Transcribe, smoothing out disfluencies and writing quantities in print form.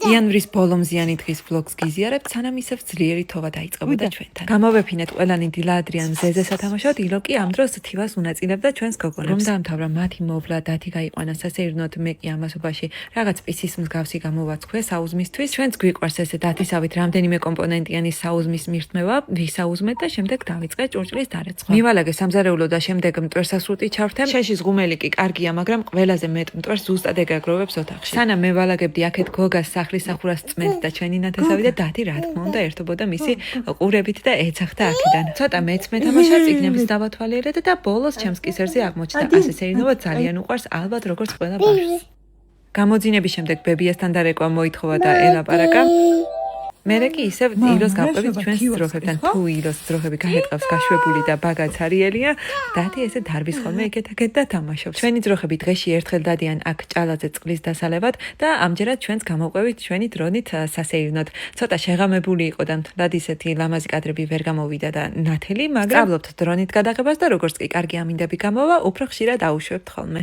იანვრის ბოლომზიანი დღის ვლოგს გიზიარებთ, სანამ ისევ ძლიერი თოვა დაიწყებოდა ჩვენთან. გამოვეფინეთ ყველანი დილა ადრიან მზეზე სათამაშოდ, ილო კი ამ დროს თივას უნაწილებდა ჩვენს გოგონებს. რომ დაამთავრა მათი მოვლა, დათი გაიყვანა სასეირნოდ, მე კი ამასობაში რაღაც პისის მსგავსი გამოვაცქვე საუზმისთვის. ჩვენც გვიყვარს ესე დათისავით რამდენიმე კომპონენტიანი საუზმის მირთმევა, ვისაუზმეთ და შემდეგ დავიწყეთ ჭურჭლის დარეცხვა. მივალაგე სამზარეულო და შემდეგ მტვერსასრუტი ჩავთემ. შენში ზღუმელი კი კარგია, მაგრამ ყველაზე მეტ მტვერს ზუსტად ეგაგროვებს ოთახში. სანამ მე ვალაგებდი აქეთ გოგას სახლის სახურას წმენდ და ჩვენი ნათესავი და დათი რა თქმა უნდა ერთობოდა მისი ყურებით და ეცახდა აქედან. ცოტა მეც მეთამაშა წიგნების დავათვალიერეთ და ბოლოს ჩემს კისერზე აღმოჩნდა ასე სეირნობა ძალიან უყვარს ალბათ როგორც ყველა ბავშვს. გამოძინების შემდეგ ბებიასთან დარეკვა მოითხოვა და ელაპარაკა. მერე კი ისევ ილოს გავყვებით ჩვენს ძროხებთან. თუ ილოს ძროხები გაჰეტყავს გაშვებული და ბაგაც არიელია, დათი ესე დარბის ხოლმე ეკეთ-აკეთ და თამაშობს. ჩვენი ძროხები დღეში ერთხელ დადიან აქ ჭალაძე წყლის დასალევად და ამჯერად ჩვენს გამოვყვებით ჩვენი დრონით სასეირნოდ. ცოტა შეღამებული იყო და მთლად ისეთი ლამაზი კადრები ვერ გამოვიდა და ნათელი, მაგრამ სწავლობთ დრონით გადაღებას და როგორც კი კარგი ამინდები გამოვა, უფრო ხშირად აუშვებთ ხოლმე.